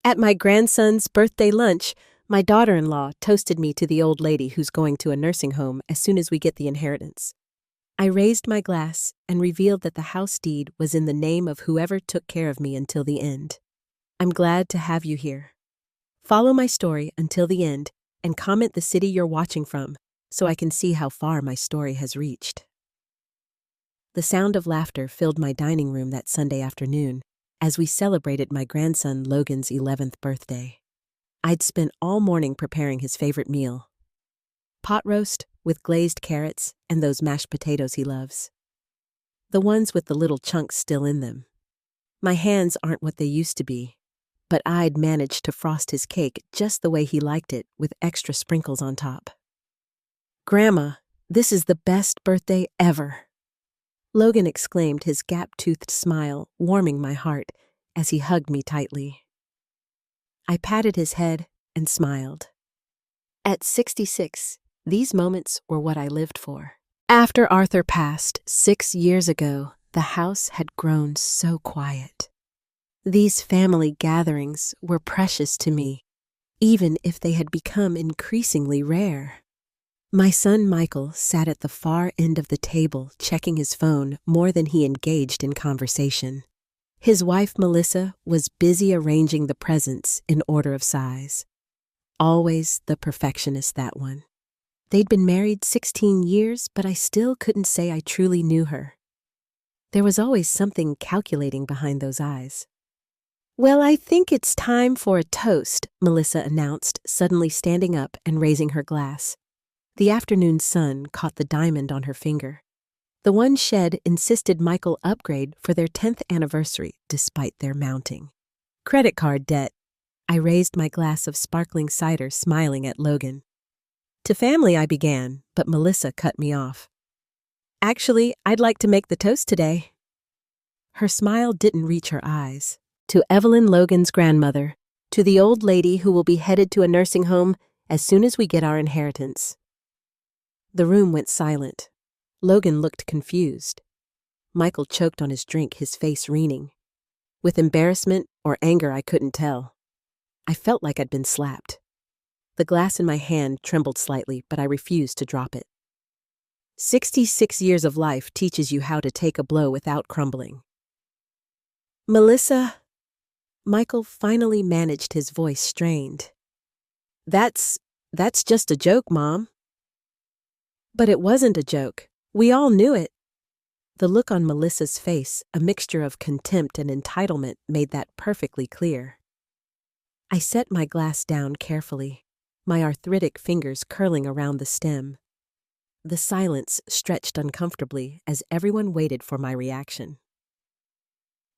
At my grandson's birthday lunch, my daughter-in-law toasted me to the old lady who's going to a nursing home as soon as we get the inheritance. I raised my glass and revealed that the house deed was in the name of whoever took care of me until the end. I'm glad to have you here. Follow my story until the end and comment the city you're watching from so I can see how far my story has reached. The sound of laughter filled my dining room that Sunday afternoon as we celebrated my grandson Logan's 11th birthday. I'd spent all morning preparing his favorite meal. Pot roast with glazed carrots and those mashed potatoes he loves. The ones with the little chunks still in them. My hands aren't what they used to be, but I'd managed to frost his cake just the way he liked it with extra sprinkles on top. "Grandma, this is the best birthday ever," Logan exclaimed, his gap-toothed smile warming my heart as he hugged me tightly. I patted his head and smiled. At 66, these moments were what I lived for. After Arthur passed 6 years ago, the house had grown so quiet. These family gatherings were precious to me, even if they had become increasingly rare. My son Michael sat at the far end of the table checking his phone more than he engaged in conversation. His wife Melissa was busy arranging the presents in order of size. Always the perfectionist, that one. They'd been married 16 years, but I still couldn't say I truly knew her. There was always something calculating behind those eyes. "Well, I think it's time for a toast," Melissa announced, suddenly standing up and raising her glass. The afternoon sun caught the diamond on her finger. The one shed insisted Michael upgrade for their 10th anniversary despite their mounting credit card debt. I raised my glass of sparkling cider, smiling at Logan. "To family," I began, but Melissa cut me off. "Actually, I'd like to make the toast today." Her smile didn't reach her eyes. "To Evelyn, Logan's grandmother, to the old lady who will be headed to a nursing home as soon as we get our inheritance." The room went silent. Logan looked confused. Michael choked on his drink, his face weening. With embarrassment or anger, I couldn't tell. I felt like I'd been slapped. The glass in my hand trembled slightly, but I refused to drop it. 66 years of life teaches you how to take a blow without crumbling. "Melissa," Michael finally managed, his voice strained. That's just a joke, Mom." But it wasn't a joke. We all knew it. The look on Melissa's face, a mixture of contempt and entitlement, made that perfectly clear. I set my glass down carefully, my arthritic fingers curling around the stem. The silence stretched uncomfortably as everyone waited for my reaction.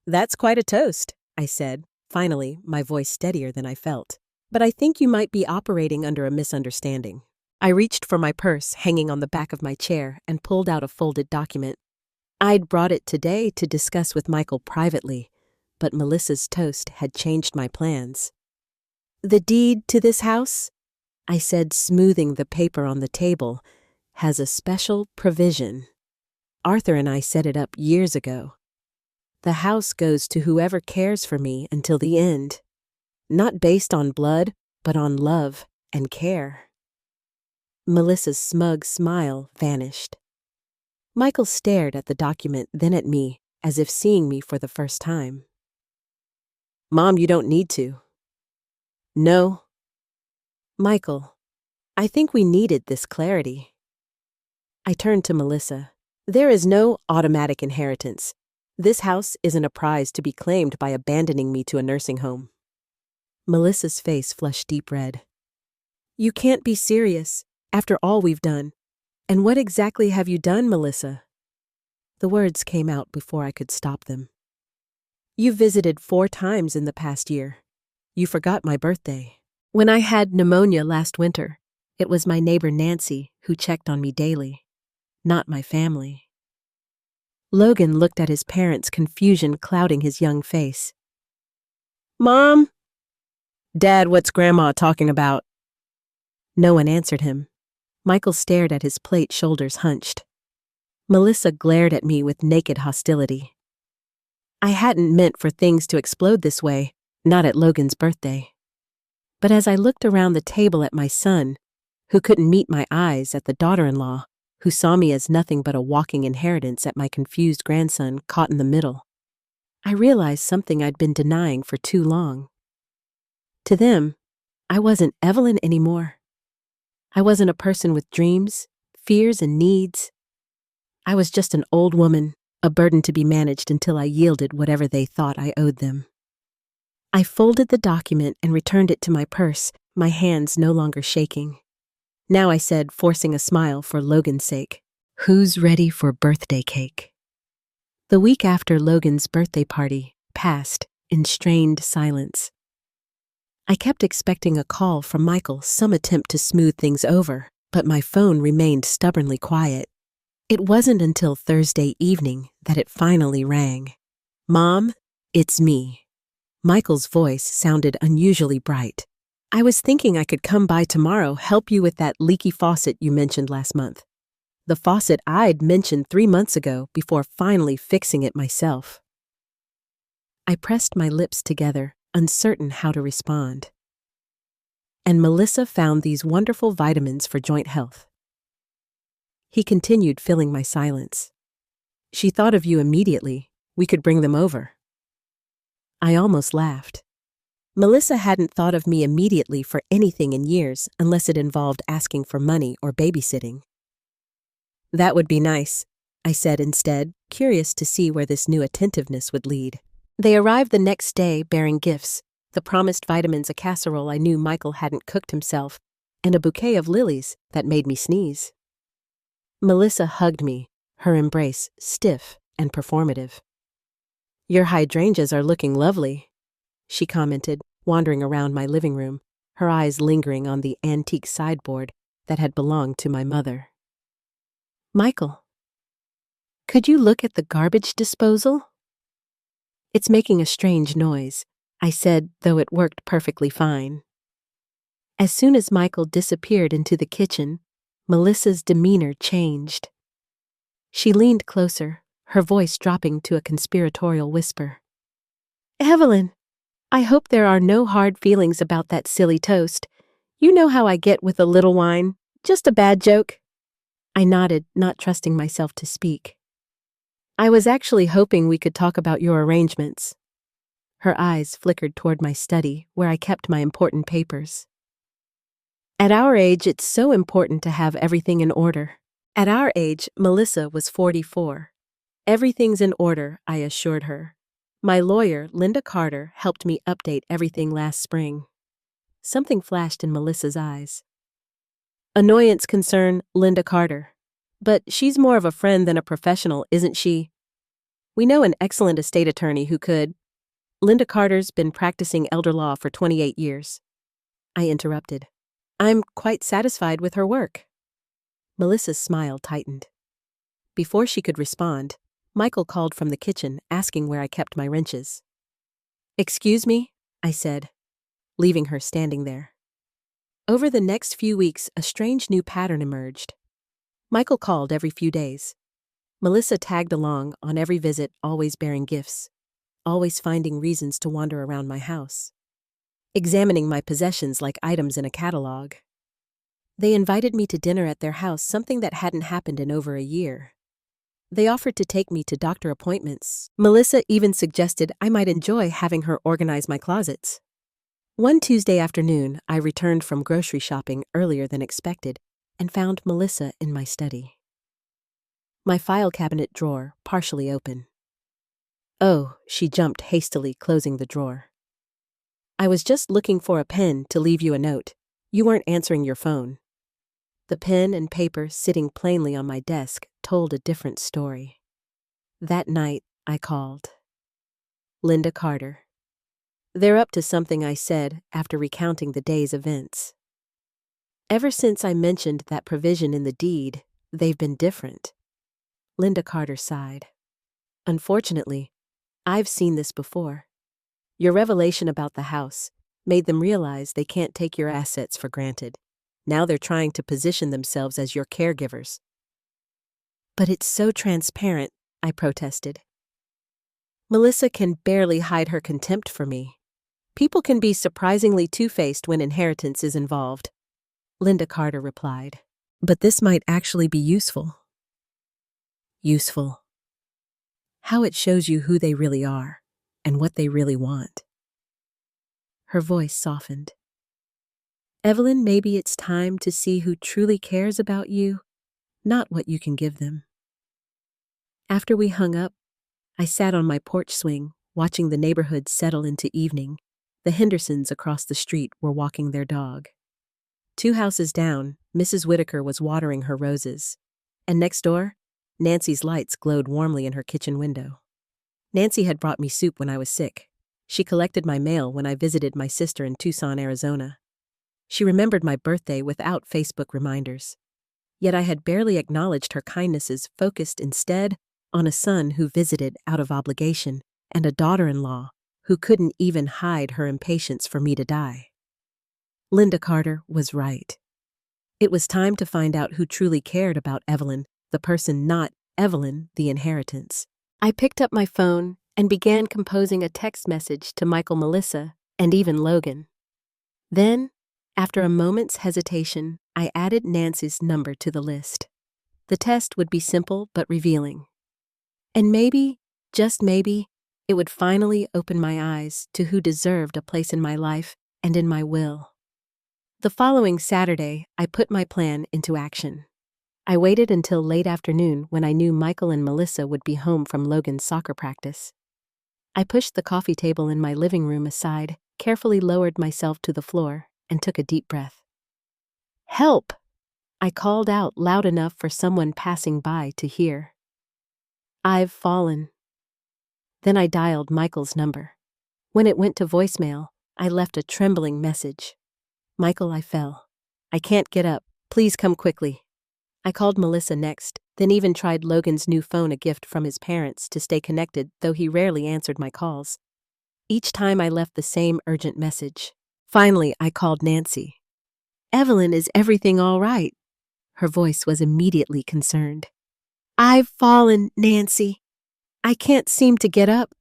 "That's quite a toast," I said, finally, my voice steadier than I felt. "But I think you might be operating under a misunderstanding." I reached for my purse hanging on the back of my chair and pulled out a folded document. I'd brought it today to discuss with Michael privately, but Melissa's toast had changed my plans. "The deed to this house," I said, smoothing the paper on the table, "has a special provision. Arthur and I set it up years ago. The house goes to whoever cares for me until the end, not based on blood, but on love and care." Melissa's smug smile vanished. Michael stared at the document, then at me, as if seeing me for the first time. "Mom, you don't need to." "No." "Michael, I think we needed this clarity." I turned to Melissa. "There is no automatic inheritance. This house isn't a prize to be claimed by abandoning me to a nursing home." Melissa's face flushed deep red. "You can't be serious. After all we've done." "And what exactly have you done, Melissa?" The words came out before I could stop them. "You visited 4 times in the past year. You forgot my birthday. When I had pneumonia last winter, it was my neighbor Nancy who checked on me daily, not my family." Logan looked at his parents, confusion clouding his young face. "Mom?" "Dad, what's Grandma talking about?" No one answered him. Michael stared at his plate, shoulders hunched. Melissa glared at me with naked hostility. "I hadn't meant for things to explode this way, not at Logan's birthday. But as I looked around the table at my son, who couldn't meet my eyes at the daughter-in-law, who saw me as nothing but a walking inheritance at my confused grandson caught in the middle, I realized something I'd been denying for too long. To them, I wasn't Evelyn anymore. I wasn't a person with dreams, fears, and needs. I was just an old woman, a burden to be managed until I yielded whatever they thought I owed them. I folded the document and returned it to my purse, my hands no longer shaking. Now I said, forcing a smile for Logan's sake, "Who's ready for birthday cake?" The week after Logan's birthday party passed in strained silence. I kept expecting a call from Michael, some attempt to smooth things over, but my phone remained stubbornly quiet. It wasn't until Thursday evening that it finally rang. "Mom, it's me." Michael's voice sounded unusually bright. "I was thinking I could come by tomorrow, help you with that leaky faucet you mentioned last month. The faucet I'd mentioned 3 months ago before finally fixing it myself." I pressed my lips together, uncertain how to respond. "And Melissa found these wonderful vitamins for joint health." He continued, filling my silence. "She thought of you immediately. We could bring them over." I almost laughed. Melissa hadn't thought of me immediately for anything in years unless it involved asking for money or babysitting. "That would be nice," I said instead, curious to see where this new attentiveness would lead. They arrived the next day bearing gifts, the promised vitamins, a casserole I knew Michael hadn't cooked himself, and a bouquet of lilies that made me sneeze. Melissa hugged me, her embrace stiff and performative. "Your hydrangeas are looking lovely," she commented, wandering around my living room, her eyes lingering on the antique sideboard that had belonged to my mother. "Michael, could you look at the garbage disposal?" "It's making a strange noise," I said, though it worked perfectly fine. As soon as Michael disappeared into the kitchen, Melissa's demeanor changed. She leaned closer, her voice dropping to a conspiratorial whisper. "Evelyn, I hope there are no hard feelings about that silly toast. You know how I get with a little wine. Just a bad joke." I nodded, not trusting myself to speak. "I was actually hoping we could talk about your arrangements." Her eyes flickered toward my study, where I kept my important papers. "At our age, it's so important to have everything in order." At our age, Melissa was 44. "Everything's in order," I assured her. "My lawyer, Linda Carter, helped me update everything last spring." Something flashed in Melissa's eyes. "Annoyance concern, Linda Carter. But she's more of a friend than a professional, isn't she? We know an excellent estate attorney who could." "Linda Carter's been practicing elder law for 28 years. I interrupted. "I'm quite satisfied with her work." Melissa's smile tightened. Before she could respond, Michael called from the kitchen, asking where I kept my wrenches. "Excuse me," I said, leaving her standing there. Over the next few weeks, a strange new pattern emerged. Michael called every few days. Melissa tagged along on every visit, always bearing gifts, always finding reasons to wander around my house, examining my possessions like items in a catalog. They invited me to dinner at their house, something that hadn't happened in over a year. They offered to take me to doctor appointments. Melissa even suggested I might enjoy having her organize my closets. One Tuesday afternoon, I returned from grocery shopping earlier than expected and found Melissa in my study. My file cabinet drawer partially open. "Oh," she jumped, hastily closing the drawer. "I was just looking for a pen to leave you a note. You weren't answering your phone." The pen and paper sitting plainly on my desk told a different story. That night, I called. "Linda Carter." "They're up to something," I said after recounting the day's events. "Ever since I mentioned that provision in the deed, they've been different." Linda Carter sighed. "Unfortunately, I've seen this before. Your revelation about the house made them realize they can't take your assets for granted. Now they're trying to position themselves as your caregivers." "But it's so transparent," I protested. "Melissa can barely hide her contempt for me. People can be surprisingly two-faced when inheritance is involved, Linda Carter replied. But this might actually be useful. Useful. How it shows you who they really are and what they really want. Her voice softened. Evelyn, maybe it's time to see who truly cares about you, not what you can give them. After we hung up, I sat on my porch swing, watching the neighborhood settle into evening. The Hendersons across the street were walking their dog. 2 houses down, Mrs. Whitaker was watering her roses. And next door, Nancy's lights glowed warmly in her kitchen window. Nancy had brought me soup when I was sick. She collected my mail when I visited my sister in Tucson, Arizona. She remembered my birthday without Facebook reminders. Yet I had barely acknowledged her kindnesses, focused instead on a son who visited out of obligation and a daughter-in-law who couldn't even hide her impatience for me to die. Linda Carter was right. It was time to find out who truly cared about Evelyn, the person, not Evelyn, the inheritance. I picked up my phone and began composing a text message to Michael, Melissa, and even Logan. Then, after a moment's hesitation, I added Nancy's number to the list. The test would be simple but revealing. And maybe, just maybe, it would finally open my eyes to who deserved a place in my life and in my will. The following Saturday, I put my plan into action. I waited until late afternoon when I knew Michael and Melissa would be home from Logan's soccer practice. I pushed the coffee table in my living room aside, carefully lowered myself to the floor, and took a deep breath. "Help!" I called out loud enough for someone passing by to hear. "I've fallen." Then I dialed Michael's number. When it went to voicemail, I left a trembling message. "Michael, I fell. I can't get up. Please come quickly." I called Melissa next, then even tried Logan's new phone, a gift from his parents, to stay connected, though he rarely answered my calls. Each time I left the same urgent message. Finally, I called Nancy. "Evelyn, is everything all right?" Her voice was immediately concerned. "I've fallen, Nancy. I can't seem to get up."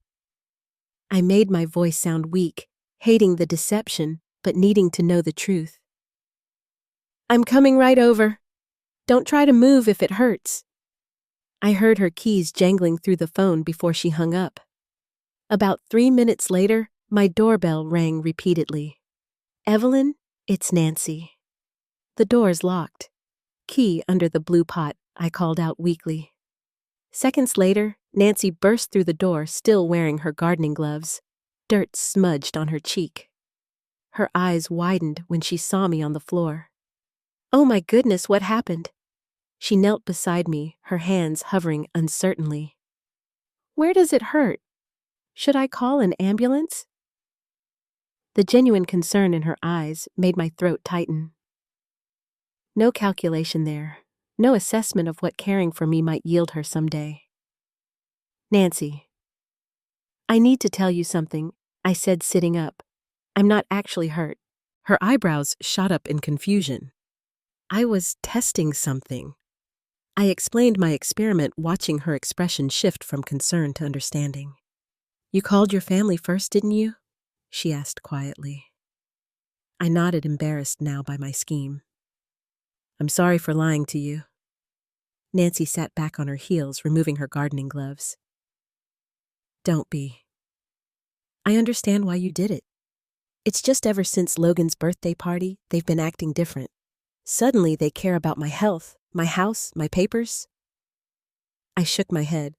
I made my voice sound weak, hating the deception, but needing to know the truth. "I'm coming right over. Don't try to move if it hurts." I heard her keys jangling through the phone before she hung up. About 3 minutes later, my doorbell rang repeatedly. "Evelyn, it's Nancy." "The door's locked." "Key under the blue pot," I called out weakly. Seconds later, Nancy burst through the door, still wearing her gardening gloves, dirt smudged on her cheek. Her eyes widened when she saw me on the floor. "Oh my goodness, what happened?" She knelt beside me, her hands hovering uncertainly. "Where does it hurt? Should I call an ambulance?" The genuine concern in her eyes made my throat tighten. No calculation there, no assessment of what caring for me might yield her someday. "Nancy, I need to tell you something," I said, sitting up. "I'm not actually hurt." Her eyebrows shot up in confusion. "I was testing something." I explained my experiment, watching her expression shift from concern to understanding. "You called your family first, didn't you?" she asked quietly. I nodded, embarrassed now by my scheme. "I'm sorry for lying to you." Nancy sat back on her heels, removing her gardening gloves. "Don't be. I understand why you did it. It's just ever since Logan's birthday party, they've been acting different. Suddenly they care about my health, my house, my papers." I shook my head.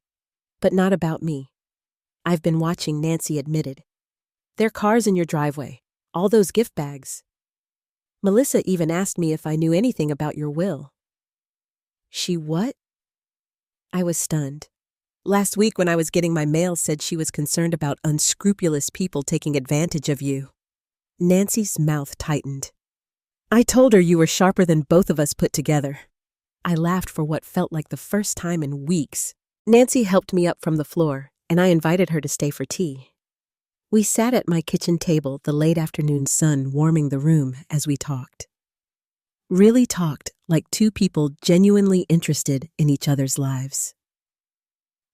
"But not about me. I've been watching," Nancy admitted. "There are cars in your driveway, all those gift bags. Melissa even asked me if I knew anything about your will." "She what?" I was stunned. "Last week when I was getting my mail said she was concerned about unscrupulous people taking advantage of you." Nancy's mouth tightened. "I told her you were sharper than both of us put together." I laughed for what felt like the first time in weeks. Nancy helped me up from the floor, and I invited her to stay for tea. We sat at my kitchen table, the late afternoon sun warming the room as we talked. Really talked, like two people genuinely interested in each other's lives.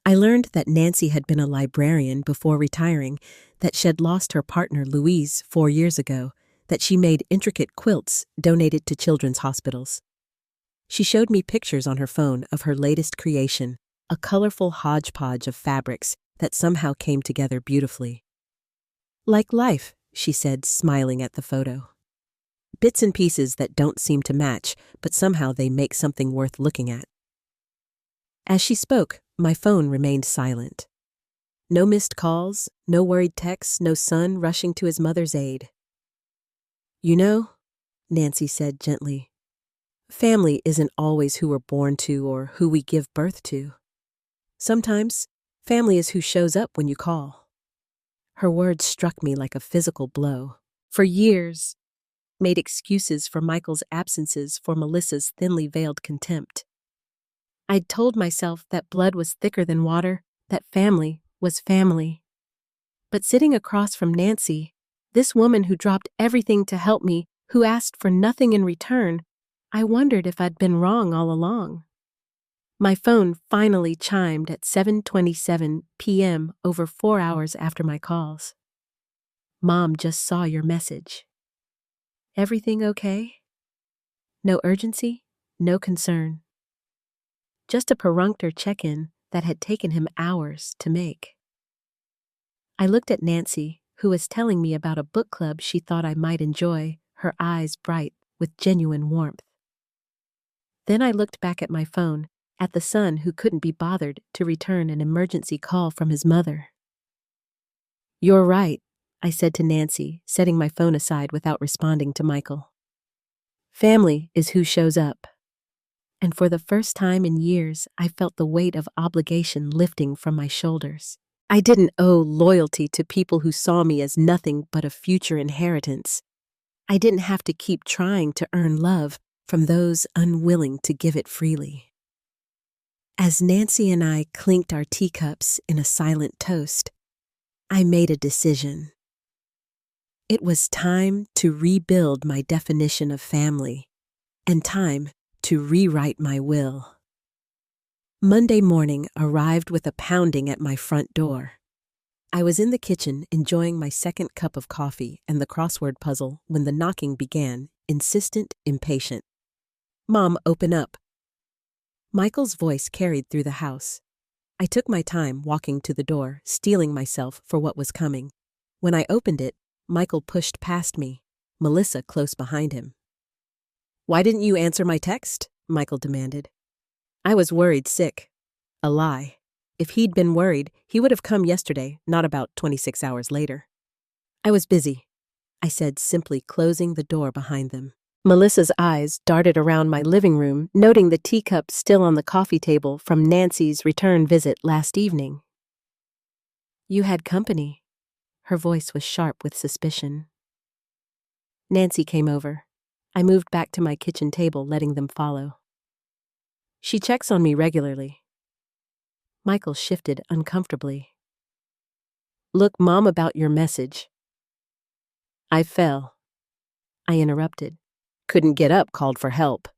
I learned that Nancy had been a librarian before retiring, that she'd lost her partner Louise 4 years ago, that she made intricate quilts donated to children's hospitals. She showed me pictures on her phone of her latest creation, a colorful hodgepodge of fabrics that somehow came together beautifully. Like life, she said, smiling at the photo. Bits and pieces that don't seem to match, but somehow they make something worth looking at. As she spoke, my phone remained silent. No missed calls, no worried texts, no son rushing to his mother's aid. "You know," Nancy said gently, "family isn't always who we're born to or who we give birth to. Sometimes, family is who shows up when you call." Her words struck me like a physical blow. For years, made excuses for Michael's absences for Melissa's thinly veiled contempt. I'd told myself that blood was thicker than water, that family was family. But sitting across from Nancy, this woman who dropped everything to help me, who asked for nothing in return, I wondered if I'd been wrong all along. My phone finally chimed at 7:27 p.m. over 4 hours after my calls. "Mom just saw your message. Everything okay? No urgency, no concern. Just a perfunctory check-in that had taken him hours to make." I looked at Nancy, who was telling me about a book club she thought I might enjoy, her eyes bright with genuine warmth. Then I looked back at my phone, at the son who couldn't be bothered to return an emergency call from his mother. "You're right," I said to Nancy, setting my phone aside without responding to Michael. "Family is who shows up." And for the first time in years, I felt the weight of obligation lifting from my shoulders. I didn't owe loyalty to people who saw me as nothing but a future inheritance. I didn't have to keep trying to earn love from those unwilling to give it freely. As Nancy and I clinked our teacups in a silent toast, I made a decision. It was time to rebuild my definition of family, and time to rewrite my will. Monday morning arrived with a pounding at my front door. I was in the kitchen enjoying my second cup of coffee and the crossword puzzle when the knocking began, insistent, impatient. "Mom, open up." Michael's voice carried through the house. I took my time walking to the door, steeling myself for what was coming. When I opened it, Michael pushed past me, Melissa close behind him. "Why didn't you answer my text?" Michael demanded. I was worried sick. A lie. If he'd been worried, he would have come yesterday, not about 26 hours later. "I was busy," I said, simply closing the door behind them. Melissa's eyes darted around my living room, noting the teacup still on the coffee table from Nancy's return visit last evening. "You had company." Her voice was sharp with suspicion. Nancy came over. I moved back to my kitchen table, letting them follow. "She checks on me regularly." Michael shifted uncomfortably. "Look, Mom, about your message." "I fell." I interrupted. "Couldn't get up, called for help."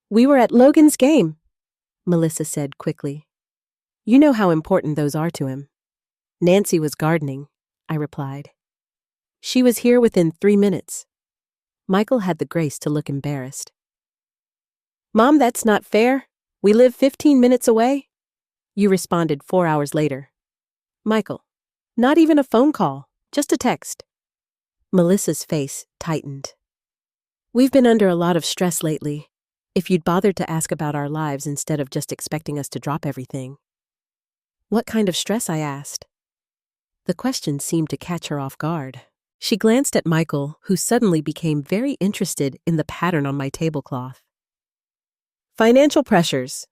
"We were at Logan's game," Melissa said quickly. "You know how important those are to him." "Nancy was gardening," I replied. "She was here within 3 minutes." Michael had the grace to look embarrassed. "Mom, that's not fair. We live 15 minutes away." You responded 4 hours later. "Michael, not even a phone call, just a text." Melissa's face tightened. "We've been under a lot of stress lately. If you'd bothered to ask about our lives instead of just expecting us to drop everything." "What kind of stress?" I asked. The question seemed to catch her off guard. She glanced at Michael, who suddenly became very interested in the pattern on my tablecloth. "Financial pressures,"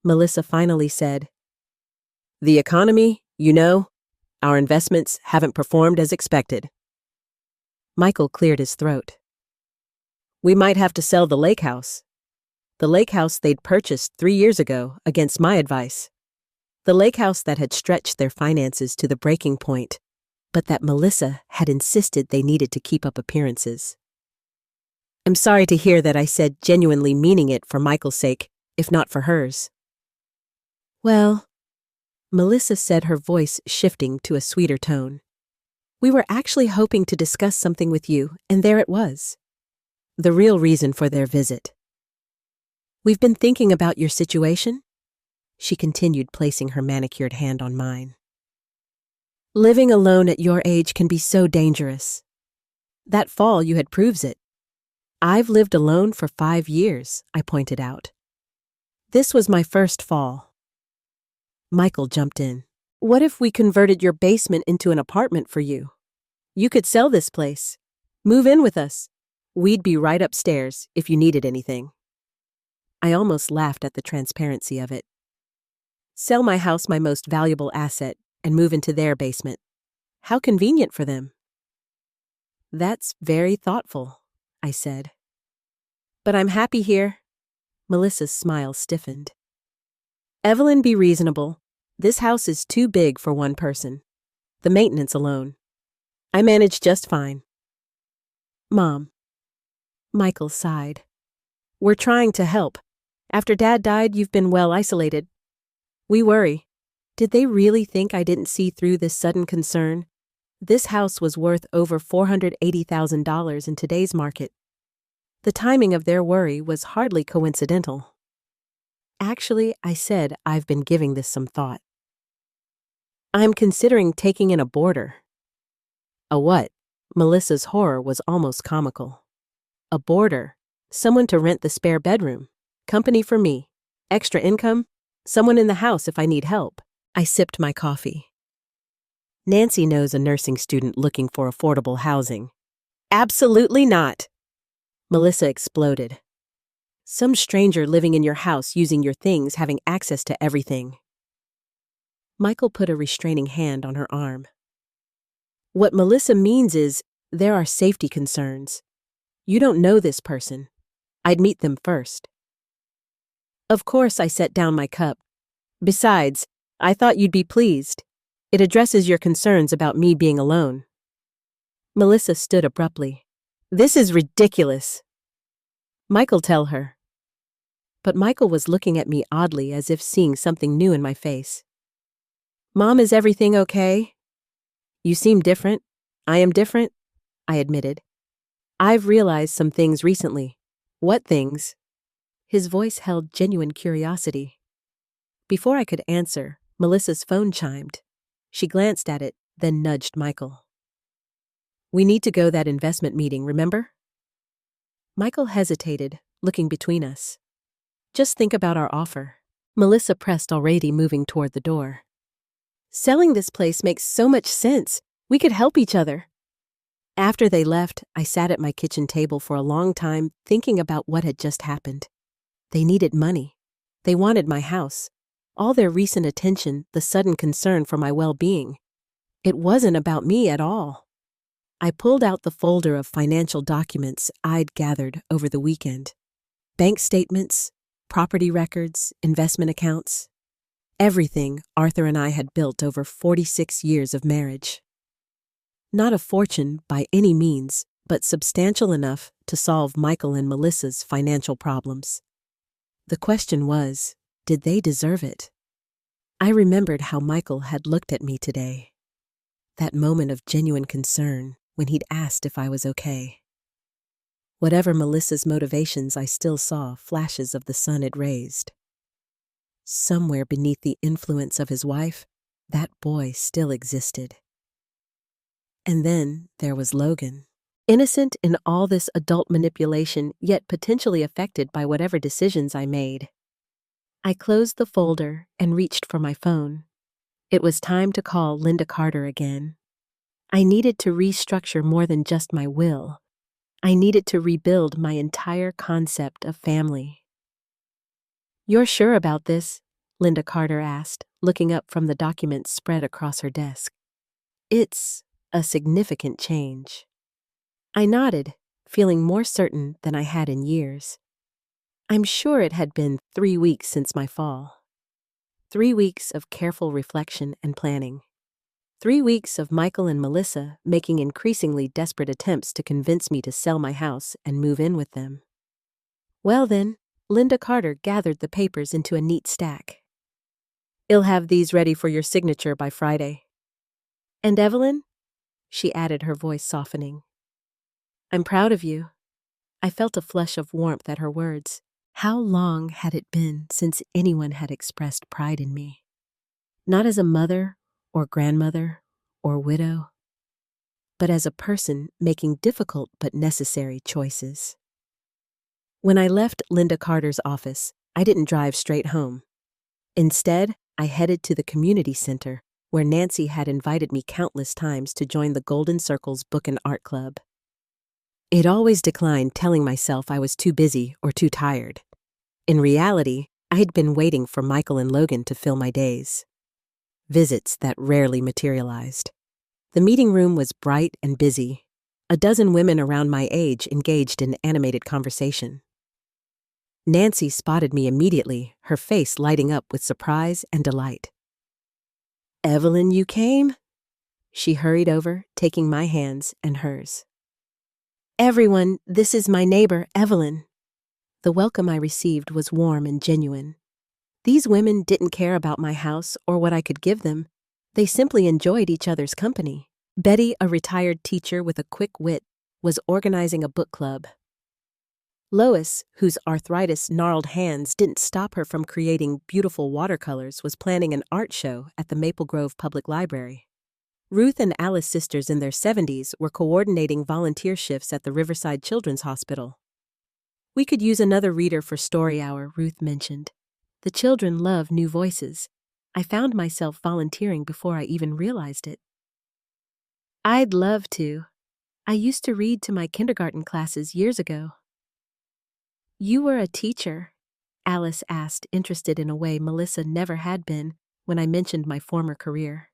Melissa finally said. "The economy, you know, our investments haven't performed as expected." Michael cleared his throat. "We might have to sell the lake house." The lake house they'd purchased 3 years ago, against my advice. The lake house that had stretched their finances to the breaking point, but that Melissa had insisted they needed to keep up appearances. "I'm sorry to hear that," I said, genuinely meaning it for Michael's sake, if not for hers. "Well," Melissa said, her voice shifting to a sweeter tone, We were actually hoping to discuss something with you, and there it was. The real reason for their visit. We've been thinking about your situation, she continued, placing her manicured hand on mine. Living alone at your age can be so dangerous. That fall you had proves it. I've lived alone for 5 years, I pointed out. This was my first fall. Michael jumped in. What if we converted your basement into an apartment for you? You could sell this place. Move in with us. We'd be right upstairs if you needed anything. I almost laughed at the transparency of it. Sell my house, my most valuable asset, and move into their basement. How convenient for them. That's very thoughtful, I said. But I'm happy here. Melissa's smile stiffened. Evelyn, be reasonable. This house is too big for one person. The maintenance alone. I manage just fine. Mom. Michael sighed. We're trying to help. After Dad died, you've been well isolated. We worry. Did they really think I didn't see through this sudden concern? This house was worth over $480,000 in today's market. The timing of their worry was hardly coincidental. Actually, I said I've been giving this some thought. I'm considering taking in a boarder. A what? Melissa's horror was almost comical. A boarder. Someone to rent the spare bedroom. Company for me. Extra income. Someone in the house if I need help. I sipped my coffee. Nancy knows a nursing student looking for affordable housing. Absolutely not. Melissa exploded. Some stranger living in your house using your things, having access to everything. Michael put a restraining hand on her arm. What Melissa means is, there are safety concerns. You don't know this person. I'd meet them first. Of course, I set down my cup. Besides, I thought you'd be pleased. It addresses your concerns about me being alone. Melissa stood abruptly. This is ridiculous. Michael, tell her. But Michael was looking at me oddly, as if seeing something new in my face. Mom, is everything okay? You seem different. I am different, I admitted. I've realized some things recently. What things? His voice held genuine curiosity. Before I could answer, Melissa's phone chimed. She glanced at it, then nudged Michael. We need to go to that investment meeting, remember? Michael hesitated, looking between us. Just think about our offer. Melissa pressed, already moving toward the door. Selling this place makes so much sense. We could help each other. After they left, I sat at my kitchen table for a long time, thinking about what had just happened. They needed money. They wanted my house. All their recent attention, the sudden concern for my well-being. It wasn't about me at all. I pulled out the folder of financial documents I'd gathered over the weekend. Bank statements, property records, investment accounts. Everything Arthur and I had built over 46 years of marriage. Not a fortune by any means, but substantial enough to solve Michael and Melissa's financial problems. The question was, did they deserve it? I remembered how Michael had looked at me today. That moment of genuine concern when he'd asked if I was okay. Whatever Melissa's motivations, I still saw flashes of the sun it raised. Somewhere beneath the influence of his wife, that boy still existed. And then there was Logan. Innocent in all this adult manipulation, yet potentially affected by whatever decisions I made. I closed the folder and reached for my phone. It was time to call Linda Carter again. I needed to restructure more than just my will. I needed to rebuild my entire concept of family. You're sure about this? Linda Carter asked, looking up from the documents spread across her desk. It's a significant change. I nodded, feeling more certain than I had in years. I'm sure it had been 3 weeks since my fall. 3 weeks of careful reflection and planning. 3 weeks of Michael and Melissa making increasingly desperate attempts to convince me to sell my house and move in with them. Well then, Linda Carter gathered the papers into a neat stack. I'll have these ready for your signature by Friday. And Evelyn? she added, her voice softening. I'm proud of you. I felt a flush of warmth at her words. How long had it been since anyone had expressed pride in me? Not as a mother or grandmother or widow, but as a person making difficult but necessary choices. When I left Linda Carter's office, I didn't drive straight home. Instead, I headed to the community center, where Nancy had invited me countless times to join the Golden Circle's Book and Art Club. It always declined, telling myself I was too busy or too tired. In reality, I had been waiting for Michael and Logan to fill my days. Visits that rarely materialized. The meeting room was bright and busy. A dozen women around my age engaged in animated conversation. Nancy spotted me immediately, her face lighting up with surprise and delight. Evelyn, you came? She hurried over, taking my hands and hers. Everyone, this is my neighbor, Evelyn. The welcome I received was warm and genuine. These women didn't care about my house or what I could give them. They simply enjoyed each other's company. Betty, a retired teacher with a quick wit, was organizing a book club. Lois, whose arthritis gnarled hands didn't stop her from creating beautiful watercolors, was planning an art show at the Maple Grove Public Library. Ruth and Alice, sisters in their 70s, were coordinating volunteer shifts at the Riverside Children's Hospital. We could use another reader for story hour, Ruth mentioned. The children love new voices. I found myself volunteering before I even realized it. I'd love to. I used to read to my kindergarten classes years ago. You were a teacher? Alice asked, interested in a way Melissa never had been when I mentioned my former career.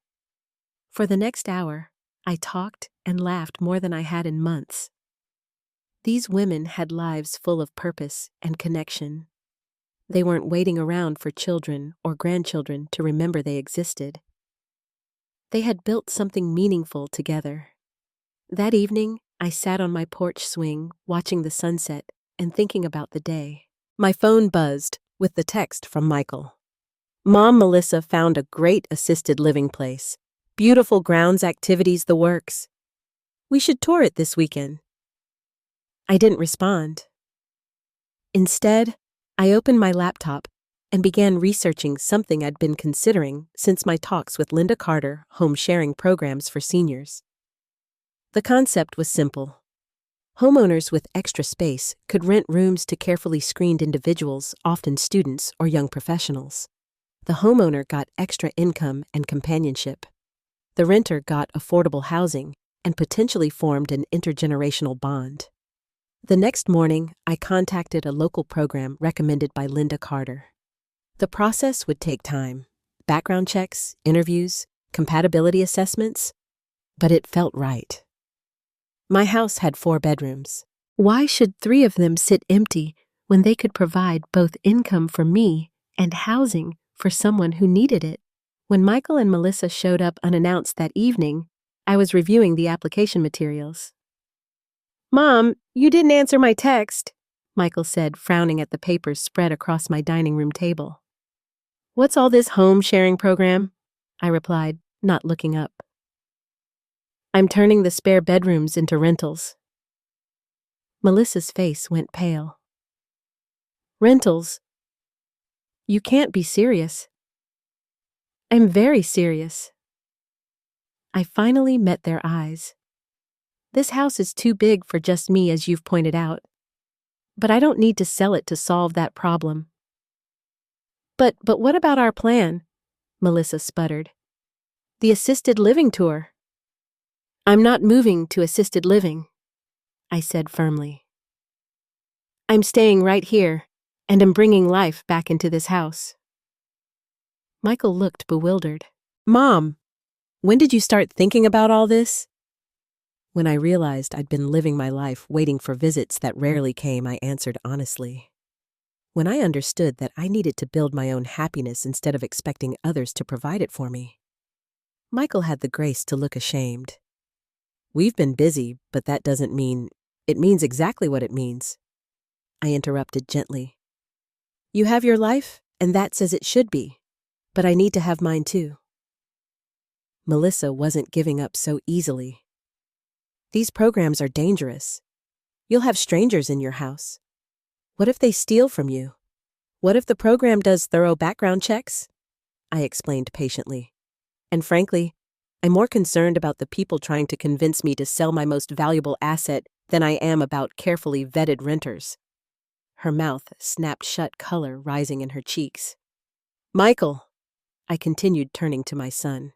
For the next hour, I talked and laughed more than I had in months. These women had lives full of purpose and connection. They weren't waiting around for children or grandchildren to remember they existed. They had built something meaningful together. That evening, I sat on my porch swing, watching the sunset and thinking about the day. My phone buzzed with the text from Michael. Mom, Melissa found a great assisted living place. Beautiful grounds, activities, the works. We should tour it this weekend. I didn't respond. Instead, I opened my laptop and began researching something I'd been considering since my talks with Linda Carter, home sharing programs for seniors. The concept was simple. Homeowners with extra space could rent rooms to carefully screened individuals, often students or young professionals. The homeowner got extra income and companionship. The renter got affordable housing and potentially formed an intergenerational bond. The next morning, I contacted a local program recommended by Linda Carter. The process would take time: background checks, interviews, compatibility assessments, but it felt right. My house had 4 bedrooms. Why should 3 of them sit empty when they could provide both income for me and housing for someone who needed it? When Michael and Melissa showed up unannounced that evening, I was reviewing the application materials. Mom, you didn't answer my text, Michael said, frowning at the papers spread across my dining room table. What's all this home sharing program? I replied, not looking up. I'm turning the spare bedrooms into rentals. Melissa's face went pale. Rentals? You can't be serious. I'm very serious. I finally met their eyes. This house is too big for just me, as you've pointed out. But I don't need to sell it to solve that problem. But what about our plan? Melissa sputtered. The assisted living tour. I'm not moving to assisted living, I said firmly. I'm staying right here, and am bringing life back into this house. Michael looked bewildered. Mom, when did you start thinking about all this? When I realized I'd been living my life waiting for visits that rarely came, I answered honestly. When I understood that I needed to build my own happiness instead of expecting others to provide it for me. Michael had the grace to look ashamed. We've been busy, but that doesn't mean... It means exactly what it means. I interrupted gently. You have your life, and that's as it should be. But I need to have mine too. Melissa wasn't giving up so easily. These programs are dangerous. You'll have strangers in your house. What if they steal from you? What if the program does thorough background checks? I explained patiently. And frankly, I'm more concerned about the people trying to convince me to sell my most valuable asset than I am about carefully vetted renters. Her mouth snapped shut, color rising in her cheeks. Michael, I continued, turning to my son.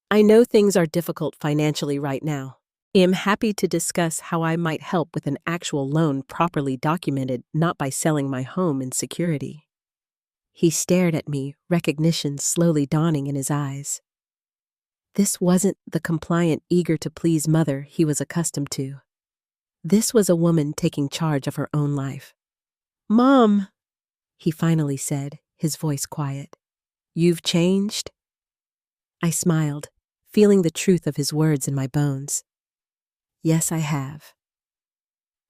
I know things are difficult financially right now. I am happy to discuss how I might help with an actual loan properly documented, not by selling my home in security. He stared at me, recognition slowly dawning in his eyes. This wasn't the compliant, eager-to-please mother he was accustomed to. This was a woman taking charge of her own life. Mom, he finally said, his voice quiet. You've changed? I smiled, feeling the truth of his words in my bones. Yes, I have.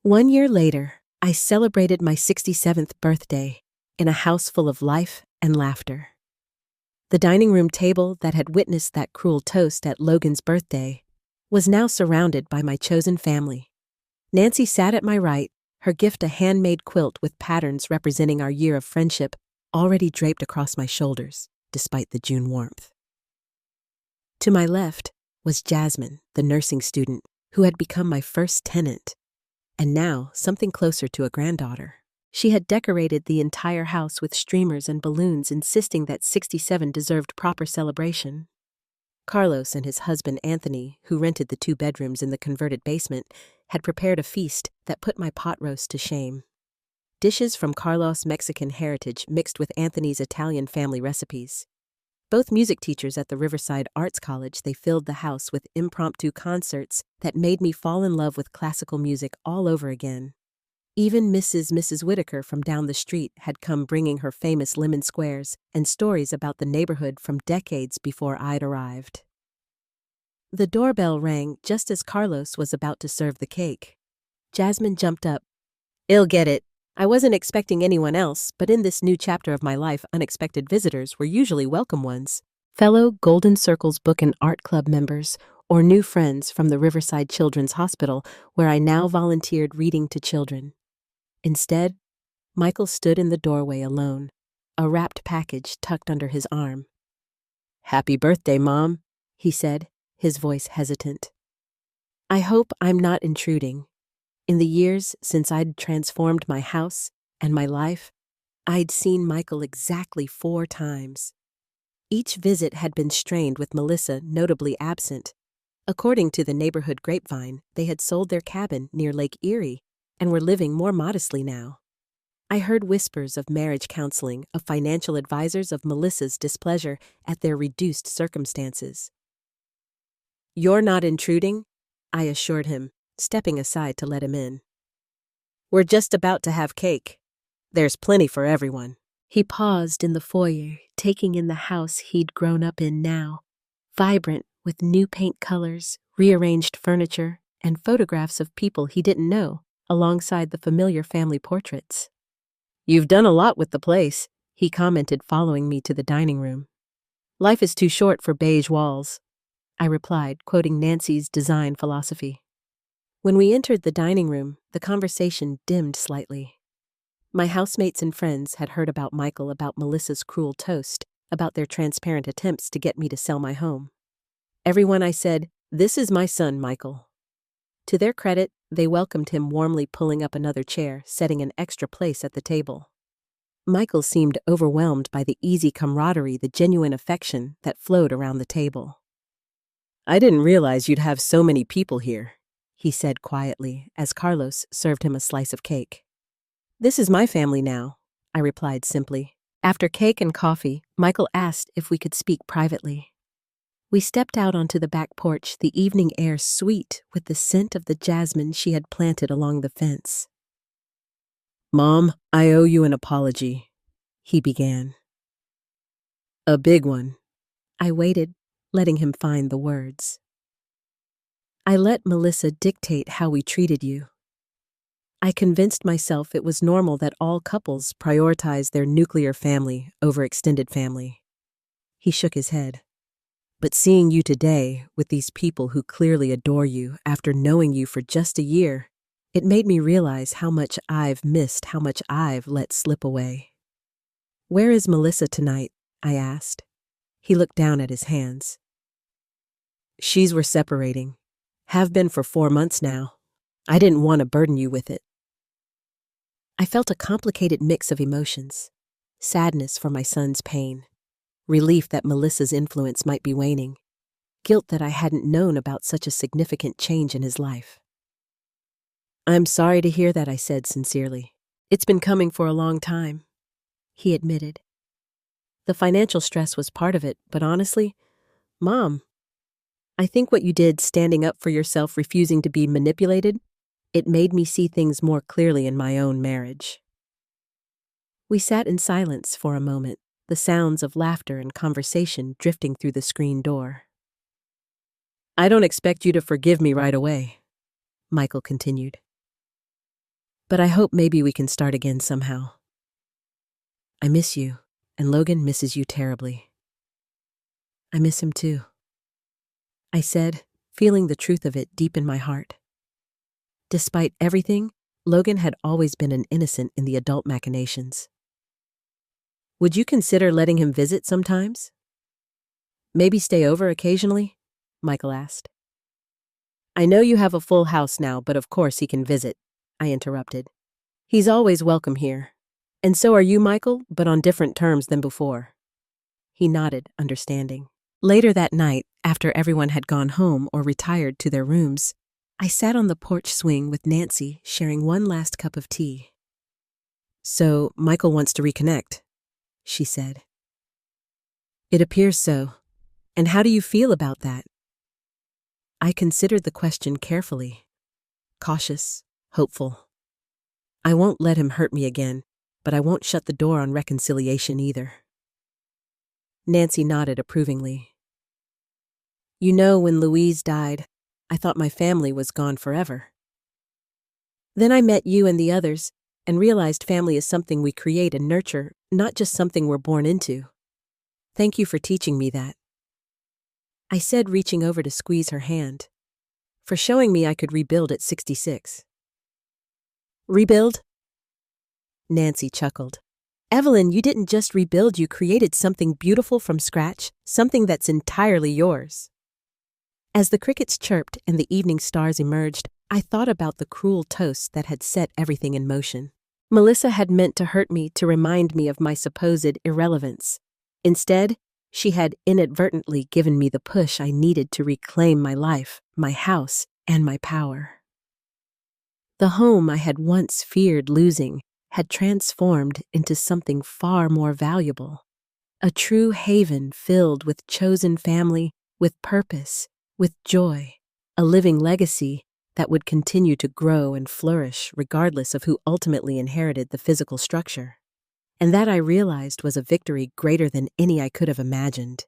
1 year later, I celebrated my 67th birthday in a house full of life and laughter. The dining room table that had witnessed that cruel toast at Logan's birthday was now surrounded by my chosen family. Nancy sat at my right, her gift a handmade quilt with patterns representing our year of friendship already draped across my shoulders, despite the June warmth. To my left was Jasmine, the nursing student, who had become my first tenant, and now something closer to a granddaughter. She had decorated the entire house with streamers and balloons, insisting that 67 deserved proper celebration. Carlos and his husband Anthony, who rented the 2 bedrooms in the converted basement, had prepared a feast that put my pot roast to shame. Dishes from Carlos' Mexican heritage mixed with Anthony's Italian family recipes. Both music teachers at the Riverside Arts College, they filled the house with impromptu concerts that made me fall in love with classical music all over again. Even Mrs. Whitaker from down the street had come, bringing her famous lemon squares and stories about the neighborhood from decades before I'd arrived. The doorbell rang just as Carlos was about to serve the cake. Jasmine jumped up. "I'll get it. I wasn't expecting anyone else, but in this new chapter of my life, unexpected visitors were usually welcome ones. Fellow Golden Circles Book and Art Club members, or new friends from the Riverside Children's Hospital, where I now volunteered reading to children. Instead, Michael stood in the doorway alone, a wrapped package tucked under his arm. "Happy birthday, Mom," he said, his voice hesitant. I hope I'm not intruding. In the years since I'd transformed my house and my life, I'd seen Michael exactly 4 times. Each visit had been strained with Melissa notably absent. According to the neighborhood grapevine, they had sold their cabin near Lake Erie and were living more modestly now. I heard whispers of marriage counseling, of financial advisors, of Melissa's displeasure at their reduced circumstances. "You're not intruding," I assured him, stepping aside to let him in. "We're just about to have cake. There's plenty for everyone." He paused in the foyer, taking in the house he'd grown up in now, vibrant with new paint colors, rearranged furniture, and photographs of people he didn't know, alongside the familiar family portraits. "You've done a lot with the place," he commented, following me to the dining room. "Life is too short for beige walls," I replied, quoting Nancy's design philosophy. When we entered the dining room, the conversation dimmed slightly. My housemates and friends had heard about Michael, about Melissa's cruel toast, about their transparent attempts to get me to sell my home. Everyone, I said, "This is my son, Michael." To their credit, they welcomed him warmly, pulling up another chair, setting an extra place at the table. Michael seemed overwhelmed by the easy camaraderie, the genuine affection that flowed around the table. "I didn't realize you'd have so many people here," he said quietly as Carlos served him a slice of cake. "This is my family now," I replied simply. After cake and coffee, Michael asked if we could speak privately. We stepped out onto the back porch, the evening air sweet with the scent of the jasmine she had planted along the fence. "Mom, I owe you an apology," he began. "A big one." I waited, letting him find the words. "I let Melissa dictate how we treated you. I convinced myself it was normal that all couples prioritize their nuclear family over extended family." He shook his head. But seeing you today, with these people who clearly adore you after knowing you for just a year, it made me realize how much I've missed, how much I've let slip away. "Where is Melissa tonight?" I asked. He looked down at his hands. "We're separating. Have been for 4 months now. I didn't want to burden you with it." I felt a complicated mix of emotions: sadness for my son's pain, relief that Melissa's influence might be waning, guilt that I hadn't known about such a significant change in his life. "I'm sorry to hear that," I said sincerely. "It's been coming for a long time," he admitted. "The financial stress was part of it, but honestly, Mom, I think what you did standing up for yourself, refusing to be manipulated, it made me see things more clearly in my own marriage." We sat in silence for a moment, the sounds of laughter and conversation drifting through the screen door. "I don't expect you to forgive me right away," Michael continued. "But I hope maybe we can start again somehow. I miss you, and Logan misses you terribly." "I miss him too," I said, feeling the truth of it deep in my heart. Despite everything, Logan had always been an innocent in the adult machinations. "Would you consider letting him visit sometimes? Maybe stay over occasionally?" Michael asked. "I know you have a full house now, but of course he can visit," I interrupted. "He's always welcome here. And so are you, Michael, but on different terms than before." He nodded, understanding. Later that night, after everyone had gone home or retired to their rooms, I sat on the porch swing with Nancy, sharing one last cup of tea. "So, Michael wants to reconnect," she said. "It appears so. And how do you feel about that?" I considered the question carefully. Cautious, hopeful. I won't let him hurt me again, but I won't shut the door on reconciliation either. Nancy nodded approvingly. "You know, when Louise died, I thought my family was gone forever. Then I met you and the others and realized family is something we create and nurture, not just something we're born into. Thank you for teaching me that," I said, reaching over to squeeze her hand, "for showing me I could rebuild at 66. "Rebuild?" Nancy chuckled. "Evelyn, you didn't just rebuild, you created something beautiful from scratch, something that's entirely yours." As the crickets chirped and the evening stars emerged, I thought about the cruel toast that had set everything in motion. Melissa had meant to hurt me to remind me of my supposed irrelevance. Instead, she had inadvertently given me the push I needed to reclaim my life, my house, and my power. The home I had once feared losing had transformed into something far more valuable. A true haven filled with chosen family, with purpose, with joy. A living legacy that would continue to grow and flourish regardless of who ultimately inherited the physical structure. And that, I realized, was a victory greater than any I could have imagined.